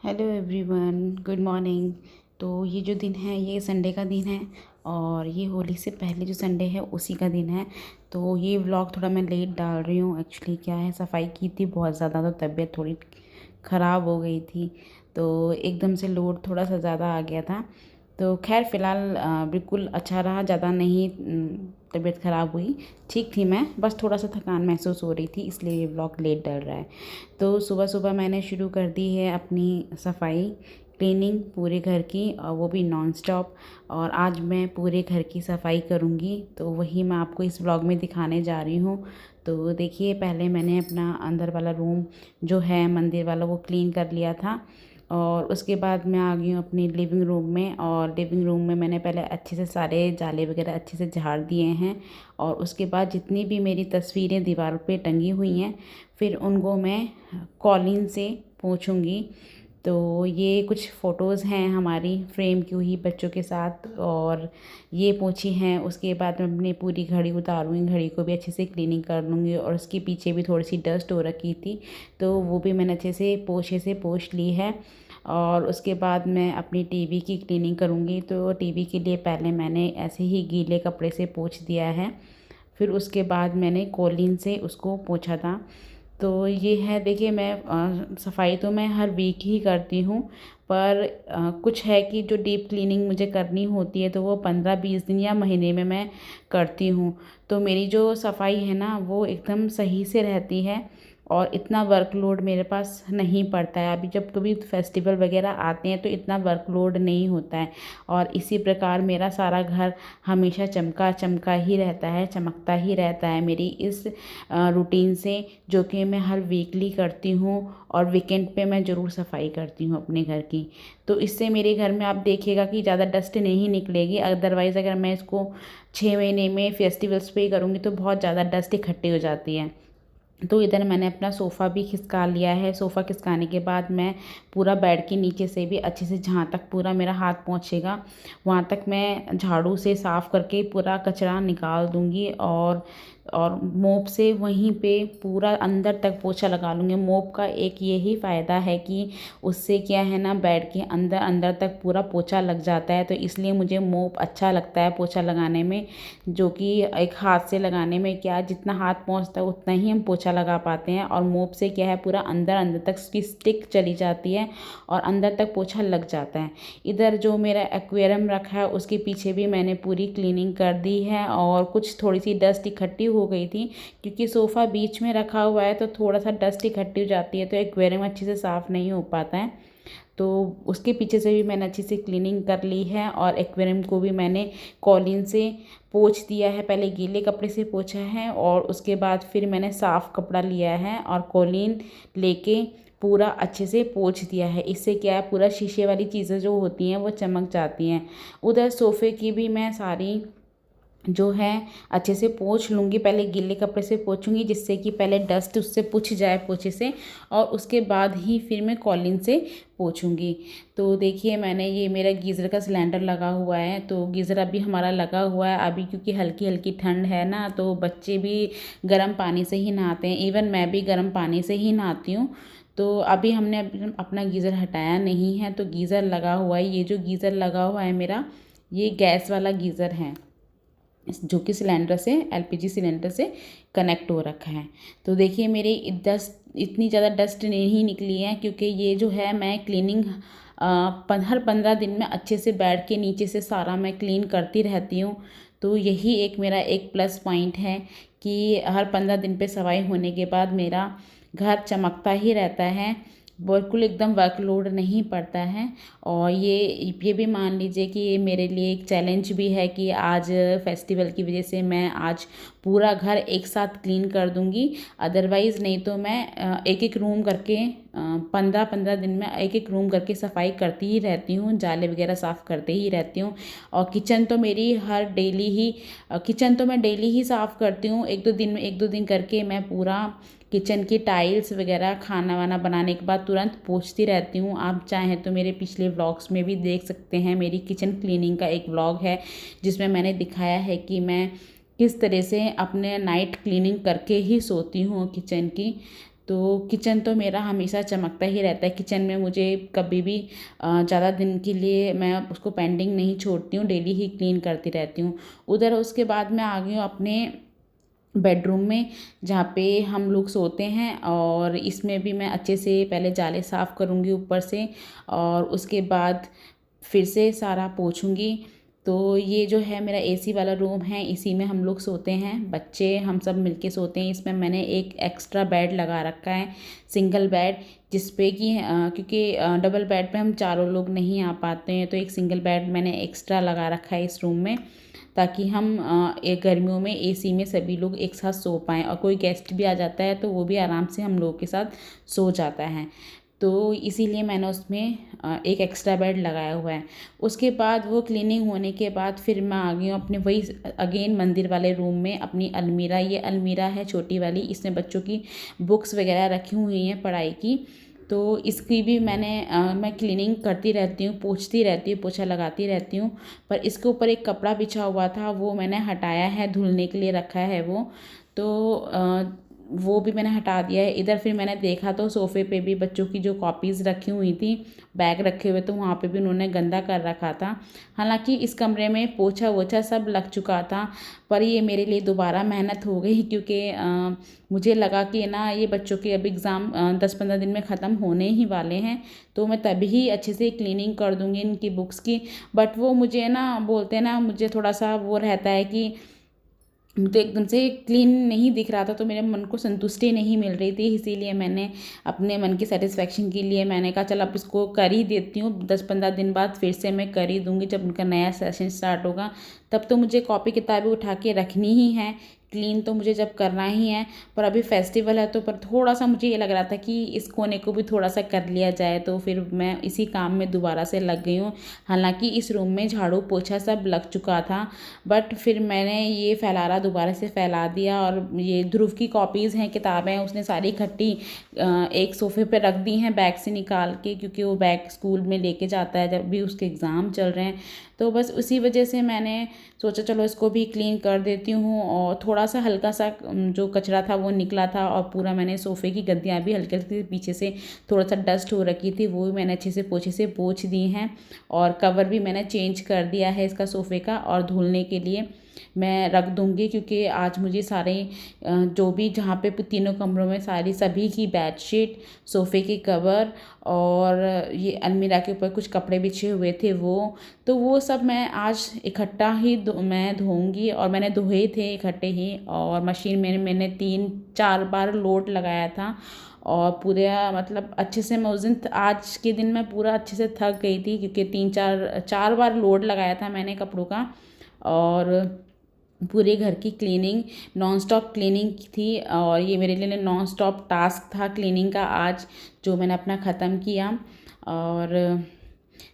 Hello everyone, good morning. तो ये जो दिन है ये संडे का दिन है और ये होली से पहले जो संडे है उसी का दिन है। तो ये व्लॉग थोड़ा मैं लेट डाल रही हूँ। एक्चुअली क्या है, सफाई की थी बहुत ज़्यादा तो तबीयत थोड़ी ख़राब हो गई थी, तो एकदम से लोड थोड़ा सा ज़्यादा आ गया था। तो खैर फ़िलहाल बिल्कुल अच्छा रहा, ज़्यादा नहीं तबीयत ख़राब हुई, ठीक थी मैं, बस थोड़ा सा थकान महसूस हो रही थी, इसलिए ये व्लॉग लेट डल रहा है। तो सुबह सुबह मैंने शुरू कर दी है अपनी सफाई, क्लीनिंग पूरे घर की, और वो भी नॉन स्टॉप। और आज मैं पूरे घर की सफाई करूँगी, तो वही मैं आपको इस व्लॉग में दिखाने जा रही हूँ। तो देखिए, पहले मैंने अपना अंदर वाला रूम जो है मंदिर वाला वो क्लीन कर लिया था, और उसके बाद मैं आ गई हूँ अपनी लिविंग रूम में। और लिविंग रूम में मैंने पहले अच्छे से सारे जाले वगैरह अच्छे से झाड़ दिए हैं, और उसके बाद जितनी भी मेरी तस्वीरें दीवार पे टंगी हुई हैं फिर उनको मैं कॉलिन से पोंछूँगी। तो ये कुछ फ़ोटोज़ हैं हमारी फ्रेम की हुई बच्चों के साथ, और ये पोंछी हैं। उसके बाद मैं अपनी पूरी घड़ी उतारूँगी, घड़ी को भी अच्छे से क्लीनिंग कर लूँगी, और उसके पीछे भी थोड़ी सी डस्ट हो रखी थी तो वो भी मैंने अच्छे से पोछे से पोंछ ली है। और उसके बाद मैं अपनी टीवी की क्लीनिंग करूँगी। तो टीवी के लिए पहले मैंने ऐसे ही गीले कपड़े से पोंछ दिया है, फिर उसके बाद मैंने कॉलिन से उसको पोंछा था। तो ये है, देखिए मैं सफाई तो मैं हर वीक ही करती हूँ, पर कुछ है कि जो डीप क्लीनिंग मुझे करनी होती है तो वो 15-20 दिन या महीने में मैं करती हूँ। तो मेरी जो सफाई है ना वो एकदम सही से रहती है, और इतना वर्कलोड मेरे पास नहीं पड़ता है। अभी जब कभी फेस्टिवल वगैरह आते हैं तो इतना वर्कलोड नहीं होता है, और इसी प्रकार मेरा सारा घर हमेशा चमका चमका ही रहता है, चमकता ही रहता है मेरी इस रूटीन से, जो कि मैं हर वीकली करती हूँ। और वीकेंड पे मैं ज़रूर सफाई करती हूँ अपने घर की। तो इससे मेरे घर में आप देखिएगा कि ज़्यादा डस्ट नहीं निकलेगी। अदरवाइज़ अगर मैं इसको 6 महीने में फेस्टिवल्स पे ही करूँगी तो बहुत ज़्यादा डस्ट इकट्ठी हो जाती है। तो इधर मैंने अपना सोफ़ा भी खिसका लिया है। सोफ़ा खिसकाने के बाद मैं पूरा बेड के नीचे से भी अच्छे से, जहाँ तक पूरा मेरा हाथ पहुँचेगा वहाँ तक मैं झाड़ू से साफ़ करके पूरा कचरा निकाल दूँगी, और मोप से वहीं पे पूरा अंदर तक पोछा लगा लूँगी। मोप का एक यही फ़ायदा है कि उससे क्या है ना, बेड के अंदर अंदर तक पूरा पोछा लग जाता है, तो इसलिए मुझे मोप अच्छा लगता है पोछा लगाने में। जो कि एक हाथ से लगाने में क्या, जितना हाथ पहुँचता है उतना ही हम पोछा लगा पाते हैं, और मोप से क्या है पूरा अंदर अंदर तक उसकी स्टिक चली जाती है और अंदर तक पोछा लग जाता है। इधर जो मेरा एक्वेरियम रखा है उसके पीछे भी मैंने पूरी क्लीनिंग कर दी है, और कुछ थोड़ी सी डस्ट इकट्ठी हो गई थी क्योंकि सोफ़ा बीच में रखा हुआ है तो थोड़ा सा डस्ट इकट्ठी हो जाती है, तो एक्वेरियम अच्छे से साफ़ नहीं हो पाता है। तो उसके पीछे से भी मैंने अच्छी से क्लीनिंग कर ली है, और एक्वेरियम को भी मैंने कॉलिन से पोंछ दिया है। पहले गीले कपड़े से पोंछा है, और उसके बाद फिर मैंने साफ़ कपड़ा लिया है और कॉलिन लेके पूरा अच्छे से पोंछ दिया है। इससे क्या है, पूरा शीशे वाली चीज़ें जो होती हैं वो चमक जाती हैं। उधर सोफ़े की भी मैं सारी जो है अच्छे से पोंछ लूँगी। पहले गीले कपड़े से पोंछूँगी जिससे कि पहले डस्ट उससे पुछ जाए पोछे से, और उसके बाद ही फिर मैं कॉलिन से पोंछूँगी। तो देखिए, मैंने ये मेरा गीज़र का सिलेंडर लगा हुआ है, तो गीज़र अभी हमारा लगा हुआ है अभी, क्योंकि हल्की हल्की ठंड है ना, तो बच्चे भी गर्म पानी से ही नहाते हैं, इवन मैं भी गर्म पानी से ही नहाती हूँ। तो अभी हमने अपना गीज़र हटाया नहीं है, तो गीज़र लगा हुआ है। ये जो गीज़र लगा हुआ है मेरा, ये गैस वाला गीज़र है जो कि सिलेंडर से, एलपीजी सिलेंडर से कनेक्ट हो रखा है। तो देखिए, मेरी डस्ट इतनी ज़्यादा डस्ट नहीं निकली है, क्योंकि ये जो है मैं क्लीनिंग हर 15 दिन में अच्छे से बेड के नीचे से सारा मैं क्लीन करती रहती हूँ। तो यही एक मेरा एक प्लस पॉइंट है कि हर 15 दिन पे सफाई होने के बाद मेरा घर चमकता ही रहता है, बिल्कुल एकदम वर्कलोड नहीं पड़ता है। और ये भी मान लीजिए कि ये मेरे लिए एक चैलेंज भी है कि आज फेस्टिवल की वजह से मैं आज पूरा घर एक साथ क्लीन कर दूंगी। अदरवाइज़ नहीं तो मैं एक एक रूम करके 15-15 दिन में एक एक रूम करके सफाई करती ही रहती हूँ, जाले वगैरह साफ़ करते ही रहती हूँ। और किचन तो मेरी हर डेली ही किचन तो मैं डेली ही साफ़ करती हूँ। एक दो दिन करके मैं पूरा किचन की टाइल्स वगैरह खाना वाना बनाने के बाद तुरंत पोंछती रहती हूँ। आप चाहें तो मेरे पिछले व्लॉग्स में भी देख सकते हैं, मेरी किचन क्लीनिंग का एक व्लॉग है जिसमें मैंने दिखाया है कि मैं किस तरह से अपने नाइट क्लीनिंग करके ही सोती हूँ किचन की। तो किचन तो मेरा हमेशा चमकता ही रहता है। किचन में मुझे कभी भी ज़्यादा दिन के लिए मैं उसको पेंडिंग नहीं छोड़ती हूँ, डेली ही क्लीन करती रहती हूँ। उधर उसके बाद मैं आ गई हूँ अपने बेडरूम में, जहाँ पे हम लोग सोते हैं, और इसमें भी मैं अच्छे से पहले जाले साफ़ करूँगी ऊपर से, और उसके बाद फिर से सारा पोंछूँगी। तो ये जो है मेरा एसी वाला रूम है, इसी में हम लोग सोते हैं, बच्चे हम सब मिलके सोते हैं। इसमें मैंने एक एक्स्ट्रा बेड लगा रखा है, सिंगल बेड, जिस पे कि क्योंकि डबल बेड पे हम चारों लोग नहीं आ पाते हैं, तो एक सिंगल बेड मैंने एक्स्ट्रा लगा रखा है इस रूम में, ताकि हम एक गर्मियों में एसी में सभी लोग एक साथ सो पाएँ, और कोई गेस्ट भी आ जाता है तो वो भी आराम से हम लोगों के साथ सो जाता है। तो इसीलिए मैंने उसमें एक एक्स्ट्रा बेड लगाया हुआ है। उसके बाद वो क्लीनिंग होने के बाद फिर मैं आ गई हूँ अपने वही अगेन मंदिर वाले रूम में, अपनी अलमीरा, ये अलमीरा है छोटी वाली, इसमें बच्चों की बुक्स वगैरह रखी हुई हैं पढ़ाई की। तो इसकी भी मैं क्लीनिंग करती रहती हूँ, पोंछती रहती हूँ, पोछा लगाती रहती हूँ। पर इसके ऊपर एक कपड़ा बिछा हुआ था, वो मैंने हटाया है, धुलने के लिए रखा है वो। तो वो भी मैंने हटा दिया है। इधर फिर मैंने देखा तो सोफ़े पे भी बच्चों की जो कॉपीज़ रखी हुई थी, बैग रखे हुए, तो वहाँ पे भी उन्होंने गंदा कर रखा था। हालांकि इस कमरे में पोछा वोछा सब लग चुका था, पर ये मेरे लिए दोबारा मेहनत हो गई, क्योंकि मुझे लगा कि ना ये बच्चों के अब एग्ज़ाम 10-15 दिन में ख़त्म होने ही वाले हैं, तो मैं तभी अच्छे से क्लीनिंग कर दूँगी इनकी बुक्स की। बट वो मुझे ना बोलते हैं ना, मुझे थोड़ा सा वो रहता है कि तो एकदम से क्लीन नहीं दिख रहा था, तो मेरे मन को संतुष्टि नहीं मिल रही थी। इसीलिए मैंने अपने मन की सेटिस्फेक्शन के लिए मैंने कहा चल अब इसको कर ही देती हूँ, 10-15 दिन बाद फिर से मैं कर ही दूँगी, जब उनका नया सेशन स्टार्ट होगा तब तो मुझे कॉपी किताबें उठा के रखनी ही है, क्लीन तो मुझे जब करना ही है। पर अभी फेस्टिवल है, तो पर थोड़ा सा मुझे ये लग रहा था कि इस कोने को भी थोड़ा सा कर लिया जाए, तो फिर मैं इसी काम में दोबारा से लग गई हूँ। हालांकि इस रूम में झाड़ू पोछा सब लग चुका था, बट फिर मैंने ये फैलारा दोबारा से फैला दिया, और ये ध्रुव की कॉपीज़ हैं, किताबें उसने सारी इकट्ठी एक सोफ़े पे रख दी हैं बैग से निकाल के, क्योंकि वो बैग स्कूल में लेके जाता है जब भी उसके एग्ज़ाम चल रहे हैं। तो बस उसी वजह से मैंने सोचा चलो इसको भी क्लीन कर देती हूँ, और थोड़ा सा हल्का सा जो कचरा था वो निकला था, और पूरा मैंने सोफ़े की गद्दियाँ भी हल्के हल्के पीछे से थोड़ा सा डस्ट हो रखी थी, वो भी मैंने अच्छे से पोछे से पोंछ दी हैं, और कवर भी मैंने चेंज कर दिया है इसका सोफ़े का, और धुलने के लिए मैं रख दूँगी, क्योंकि आज मुझे सारे जो भी जहाँ पे तीनों कमरों में सारी सभी की बेडशीट, सोफ़े के कवर, और ये अलमीरा के ऊपर कुछ कपड़े बिछे हुए थे वो सब मैं आज इकट्ठा ही मैं धोऊँगी, और मैंने धोए थे इकट्ठे ही, और मशीन में मैंने 3-4 बार लोड लगाया था, और पूरा मतलब अच्छे से मैं उस दिन आज के दिन मैं पूरा अच्छे से थक गई थी, क्योंकि 3-4 बार लोड लगाया था मैंने कपड़ों का, और पूरे घर की क्लीनिंग नॉन स्टॉप क्लीनिंग थी, और ये मेरे लिए नॉन स्टॉप टास्क था क्लीनिंग का आज, जो मैंने अपना ख़त्म किया। और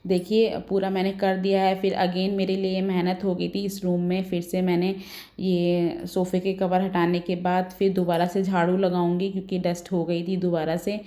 देखिए पूरा मैंने कर दिया है। फिर अगेन मेरे लिए मेहनत हो गई थी इस रूम में, फिर से मैंने ये सोफ़े के कवर हटाने के बाद फिर दोबारा से झाड़ू लगाऊंगी, क्योंकि डस्ट हो गई थी दोबारा से।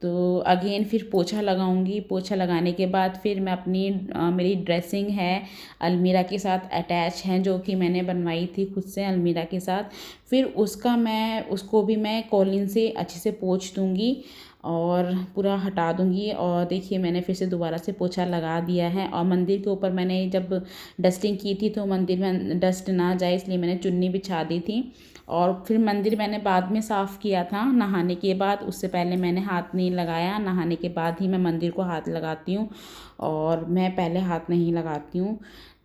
तो अगेन फिर पोछा लगाऊंगी, पोछा लगाने के बाद फिर मैं अपनी मेरी ड्रेसिंग है अलमीरा के साथ अटैच है, जो कि मैंने बनवाई थी खुद से अलमीरा के साथ, फिर उसको भी मैं कॉलिन से अच्छे से पोंछ दूंगी और पूरा हटा दूंगी। और देखिए मैंने फिर से दोबारा से पोछा लगा दिया है। और मंदिर के ऊपर मैंने जब डस्टिंग की थी तो मंदिर में डस्ट ना जाए, इसलिए मैंने चुन्नी बिछा दी थी। और फिर मंदिर मैंने बाद में साफ़ किया था नहाने के बाद, उससे पहले मैंने हाथ नहीं लगाया। नहाने के बाद ही मैं मंदिर को हाथ लगाती हूँ, और मैं पहले हाथ नहीं लगाती हूँ।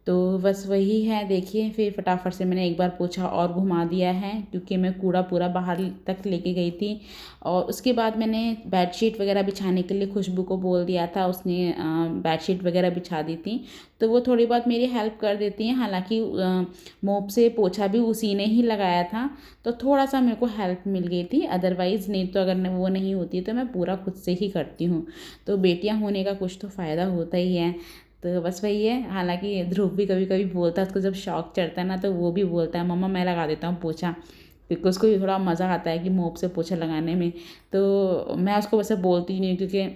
तो बस वही है। देखिए फिर फटाफट से मैंने एक बार पोछा और घुमा दिया है, क्योंकि मैं कूड़ा पूरा बाहर तक लेके गई थी। और उसके बाद मैंने बेडशीट वगैरह बिछाने के लिए खुशबू को बोल दिया था, उसने बेडशीट वगैरह बिछा दी थी, तो वो थोड़ी बहुत मेरी हेल्प कर देती हैं। हालांकि मोप से पोछा भी उसी ने ही लगाया था, तो थोड़ा सा मेरे को हेल्प मिल गई थी। अदरवाइज़ नहीं तो अगर वो नहीं होती तो मैं पूरा खुद से ही करती हूँ। तो बेटियाँ होने का कुछ तो फ़ायदा होता ही है। तो बस वही है। हालांकि ध्रुव भी कभी कभी बोलता है, उसको जब शौक चढ़ता है ना तो वो भी बोलता है मम्मा मैं लगा देता हूँ पोछा, क्योंकि उसको भी थोड़ा मज़ा आता है कि मोप से पोछा लगाने में। तो मैं उसको वैसे बोलती नहीं, क्योंकि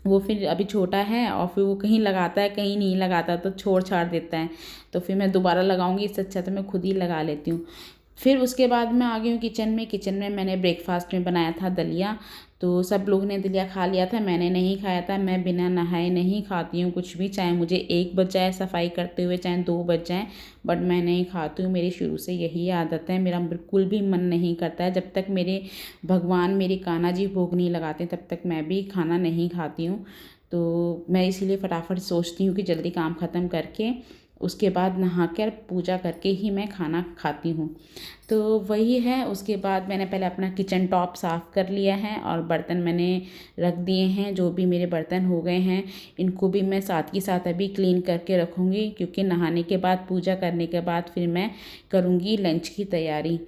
वो फिर अभी छोटा है और फिर वो कहीं लगाता है कहीं नहीं लगाता, तो छोड़ छाड़ देता है। तो फिर मैं दोबारा लगाऊंगी, इससे अच्छा तो मैं खुद ही लगा लेती हूँ। फिर उसके बाद मैं आ गई हूँ किचन में। किचन में मैंने ब्रेकफास्ट में बनाया था दलिया। तो सब लोग ने दलिया खा लिया था, मैंने नहीं खाया था। मैं बिना नहाए नहीं खाती हूँ कुछ भी, चाहे मुझे 1 बज जाए सफाई करते हुए, चाहे 2 बज जाए, बट मैं नहीं खाती हूँ। मेरी शुरू से यही आदत है। मेरा बिल्कुल भी मन नहीं करता है, जब तक मेरे भगवान मेरे कान्हा जी भोग नहीं लगाते तब तक मैं भी खाना नहीं खाती हूँ। तो मैं इसीलिए फटाफट सोचती हूँ कि जल्दी काम ख़त्म करके उसके बाद नहा कर पूजा करके ही मैं खाना खाती हूँ। तो वही है। उसके बाद मैंने पहले अपना किचन टॉप साफ़ कर लिया है और बर्तन मैंने रख दिए हैं। जो भी मेरे बर्तन हो गए हैं इनको भी मैं साथ के साथ अभी क्लीन करके रखूँगी, क्योंकि नहाने के बाद पूजा करने के बाद फिर मैं करूँगी लंच की तैयारी।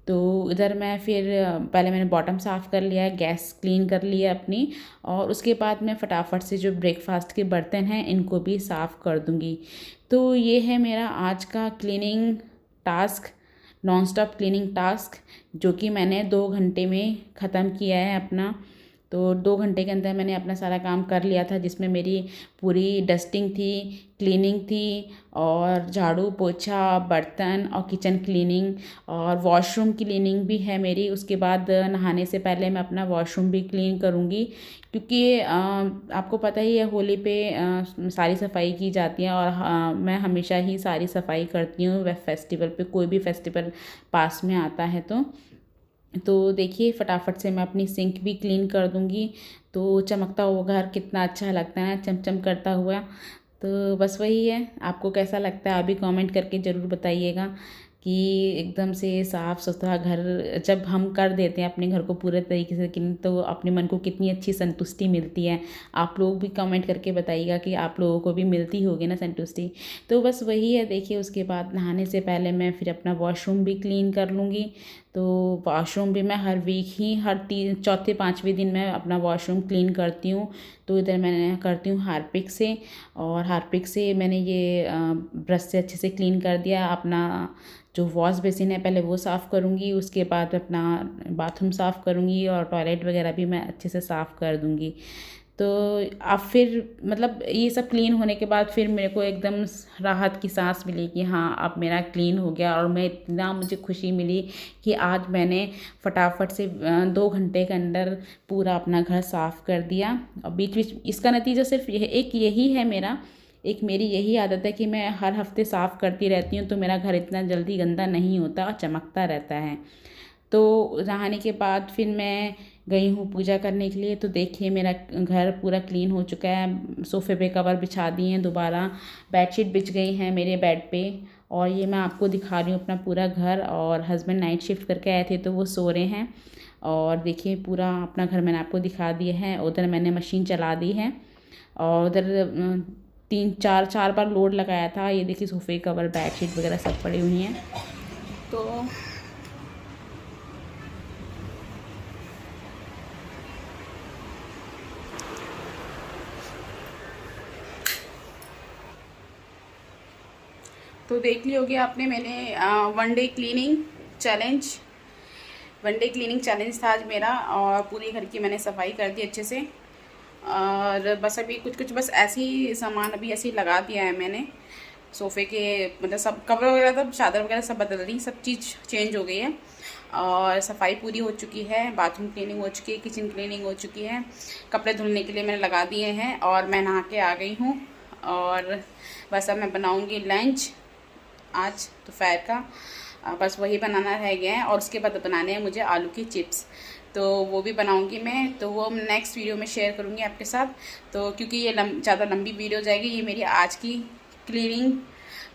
तो इधर मैं फिर पहले मैंने बॉटम साफ़ कर लिया है, गैस क्लीन कर लिया अपनी, और उसके बाद मैं फटाफट से जो ब्रेकफास्ट के बर्तन हैं इनको भी साफ़ कर दूँगी। तो ये है मेरा आज का cleaning task, non stop cleaning task, जो कि मैंने 2 घंटे में ख़त्म किया है अपना। तो 2 घंटे के अंदर मैंने अपना सारा काम कर लिया था, जिसमें मेरी पूरी डस्टिंग थी, क्लीनिंग थी, और झाड़ू पोछा, बर्तन और किचन क्लीनिंग, और वॉशरूम क्लीनिंग भी है मेरी। उसके बाद नहाने से पहले मैं अपना वॉशरूम भी क्लीन करूँगी, क्योंकि आपको पता ही है होली पे सारी सफाई की जाती है, और मैं हमेशा ही सारी सफाई करती हूँ वह फेस्टिवल पे, कोई भी फेस्टिवल पास में आता है तो देखिए फटाफट से मैं अपनी सिंक भी क्लीन कर दूँगी। तो चमकता हुआ घर कितना अच्छा लगता है, चमचम करता हुआ। तो बस वही है। आपको कैसा लगता है आप भी कमेंट करके ज़रूर बताइएगा कि एकदम से साफ़ सुथरा घर जब हम कर देते हैं अपने घर को पूरे तरीके से क्लीन, तो अपने मन को कितनी अच्छी संतुष्टि मिलती है। आप लोग भी कमेंट करके बताइएगा कि आप लोगों को भी मिलती होगी ना संतुष्टि। तो बस वही है। देखिए उसके बाद नहाने से पहले मैं फिर अपना वॉशरूम भी क्लीन कर लूँगी। तो वॉशरूम भी मैं हर वीक ही हर चौथे 5वें दिन मैं अपना वॉशरूम क्लीन करती हूँ। तो इधर मैं करती हूँ हार्पिक से, और हार्पिक से मैंने ये ब्रश से अच्छे से क्लीन कर दिया। अपना जो वॉश बेसिन है पहले वो साफ़ करूँगी, उसके बाद अपना बाथरूम साफ़ करूँगी, और टॉयलेट वगैरह भी मैं अच्छे से साफ़ कर दूँगी। तो अब फिर मतलब ये सब क्लीन होने के बाद फिर मेरे को एकदम राहत की सांस मिली कि हाँ अब मेरा क्लीन हो गया, और मैं इतना मुझे खुशी मिली कि आज मैंने फटाफट से 2 घंटे के अंदर पूरा अपना घर साफ़ कर दिया। और बीच बीच इसका नतीजा सिर्फ यही है मेरी यही आदत है कि मैं हर हफ्ते साफ़ करती रहती हूँ, तो मेरा घर इतना जल्दी गंदा नहीं होता और चमकता रहता है। तो नहाने के बाद फिर मैं गई हूँ पूजा करने के लिए। तो देखिए मेरा घर पूरा क्लीन हो चुका है। सोफ़े पे कवर बिछा दिए हैं, दोबारा बेडशीट बिछ गई हैं मेरे बेड पे, और ये मैं आपको दिखा रही हूँ अपना पूरा घर। और हस्बैंड नाइट शिफ्ट करके आए थे तो वो सो रहे हैं। और देखिए पूरा अपना घर मैंने आपको दिखा दिया है। उधर मैंने मशीन चला दी है, और उधर 3-4 बार लोड लगाया था। ये देखिए सोफ़े कवर बेडशीट वगैरह सब पड़ी हुई हैं। तो देख ली होगी आपने, मैंने वन डे क्लीनिंग चैलेंज था आज मेरा, और पूरे घर की मैंने सफाई कर दी अच्छे से। और बस अभी कुछ बस ऐसे ही सामान अभी ऐसे ही लगा दिया है मैंने सोफ़े के, मतलब सब कवर वगैरह सब चादर वगैरह सब बदल दी, सब चीज़ चेंज हो गई है, और सफाई पूरी हो चुकी है। बाथरूम क्लीनिंग हो चुकी है, किचन क्लीनिंग हो चुकी है, कपड़े धुलने के लिए मैंने लगा दिए हैं, और मैं नहा के आ गई हूँ। और बस अब मैं बनाऊँगी लंच आज दोपहर का, बस वही बनाना रह गया है। और उसके बाद बनाने हैं मुझे आलू की चिप्स, तो वो भी बनाऊंगी मैं। तो वो नेक्स्ट वीडियो में शेयर करूंगी आपके साथ। तो क्योंकि ये ज़्यादा लंबी वीडियो जाएगी, ये मेरी आज की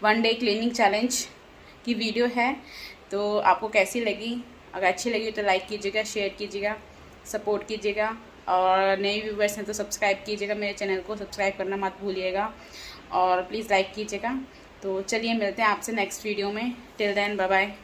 वन डे क्लीनिंग चैलेंज की वीडियो है। तो आपको कैसी लगी? अगर अच्छी लगी तो लाइक कीजिएगा, शेयर कीजिएगा, सपोर्ट कीजिएगा, और नए व्यूवर्स हैं तो सब्सक्राइब कीजिएगा, मेरे चैनल को सब्सक्राइब करना मत भूलिएगा, और प्लीज़ लाइक कीजिएगा। तो चलिए मिलते हैं आपसे नेक्स्ट वीडियो में। Till then bye bye.